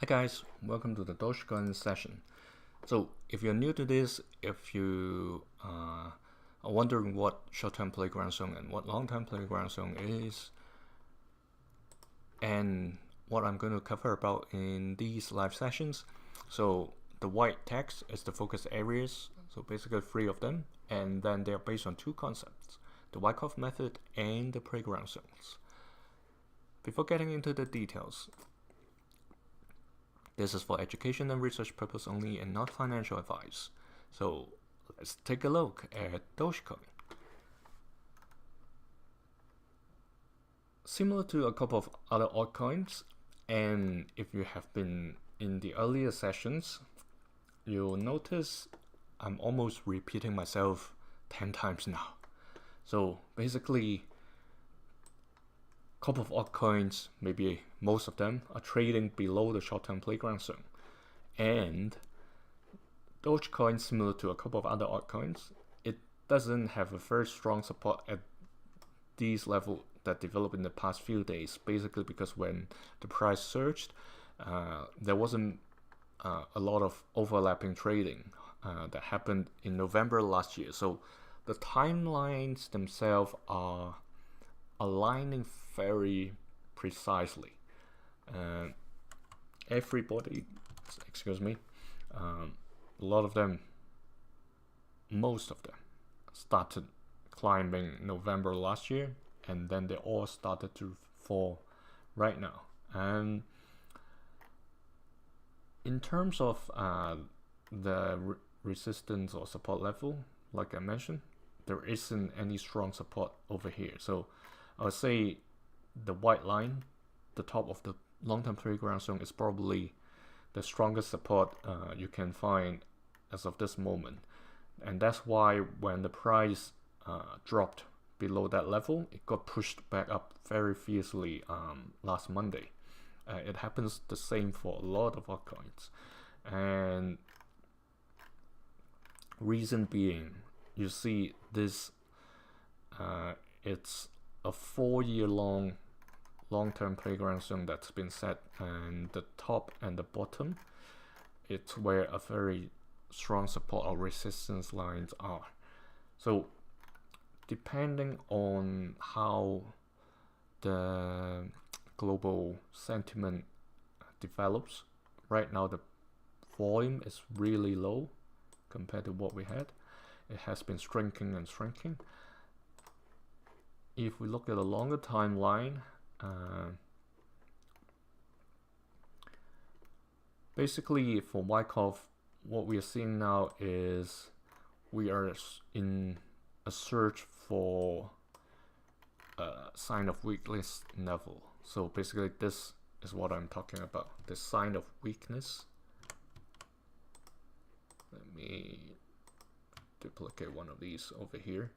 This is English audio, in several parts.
Hi guys, welcome to the Dogecoin session. So if you're new to this, if you are wondering what short-term playground zone and what long-term playground zone is, and what I'm going to cover about in these live sessions. So the white text is the focus areas, so basically 3 of them, and then they're based on 2 concepts, the Wyckoff Method and the playground zones. Before getting into the details, this is for education and research purpose only and not financial advice. So let's take a look at Dogecoin. Similar to a couple of other altcoins, and if you have been in the earlier sessions, you'll notice I'm almost repeating myself 10 times now. So basically, couple of altcoins, maybe most of them, are trading below the short-term playground zone. And Dogecoin, similar to a couple of other altcoins, it doesn't have a very strong support at these levels that developed in the past few days, basically because when the price surged, there wasn't a lot of overlapping trading that happened in November last year. So the timelines themselves are aligning very precisely. Everybody, excuse me, a lot of them, most of them started climbing November last year, and then they all started to fall right now. And in terms of the resistance or support level, like I mentioned, there isn't any strong support over here. So I would say the white line, the top of the long-term playground zone, is probably the strongest support you can find as of this moment. And that's why when the price dropped below that level, it got pushed back up very fiercely last Monday. It happens the same for a lot of altcoins. And reason being, you see this, it's a 4-year long-term playground zone that's been set, and the top and the bottom, it's where a very strong support or resistance lines are. So depending on how the global sentiment develops, right now the volume is really low compared to what we had. It has been shrinking and shrinking. If we look at a longer timeline, basically for Wyckoff, what we are seeing now is we are in a search for a sign of weakness level. So basically this is what I'm talking about, the sign of weakness. Let me duplicate one of these over here.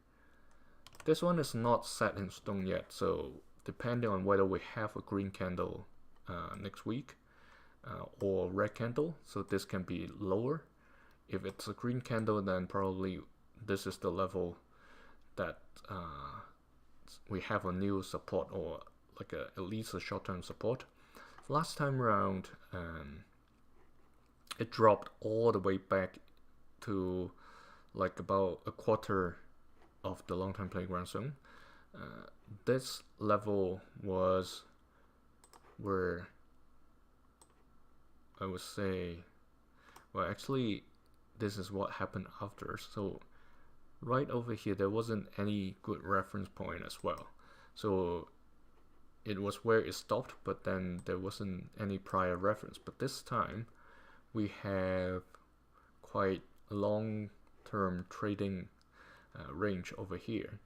This one is not set in stone yet, so depending on whether we have a green candle next week or red candle, so this can be lower. If it's a green candle, then probably this is the level that we have a new support, or like at least a short-term support. Last time around, it dropped all the way back to like about a quarter of the long-term playground zone. This level was where I would say, well, actually this is what happened after. So right over here there wasn't any good reference point as well, so it was where it stopped, but then there wasn't any prior reference. But this time we have quite long-term trading range over here,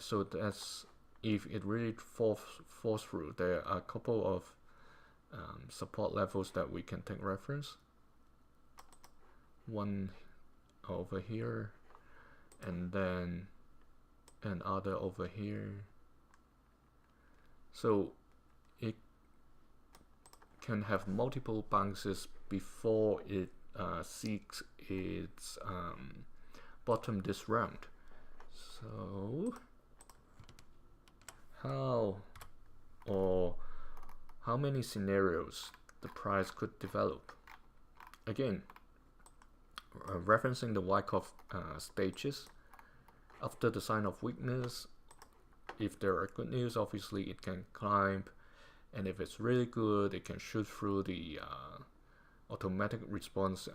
so that's, if it really falls through, there are a couple of support levels that we can take reference. One over here, and then another over here. So it can have multiple bounces before it seeks its bottom this round. So how many scenarios the price could develop. Again, referencing the Wyckoff stages, after the sign of weakness, if there are good news, obviously it can climb, and if it's really good, it can shoot through the automatic response.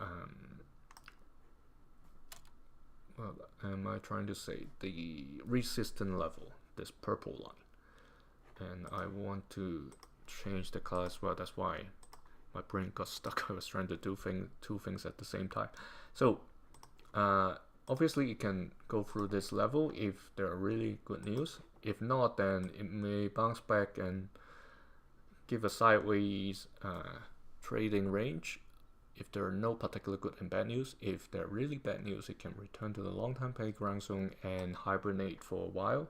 Well, am I trying to say the resistance level, this purple line? And I want to change the color as well. That's why my brain got stuck. I was trying to do two things at the same time. So obviously it can go through this level if there are really good news. If not, then it may bounce back and give a sideways trading range if there are no particular good and bad news. If there are really bad news, it can return to the long-term playground zone and hibernate for a while.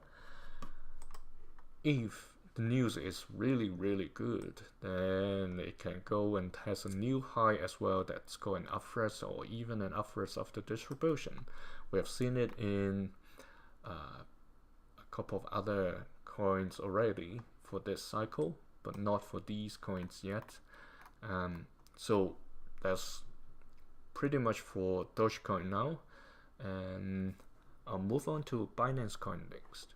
If the news is really, really good, then it can go and test a new high as well that's going upwards, or even an upwards after distribution. We have seen it in a couple of other coins already for this cycle, but not for these coins yet. So that's pretty much for Dogecoin now, and I'll move on to Binance Coin next.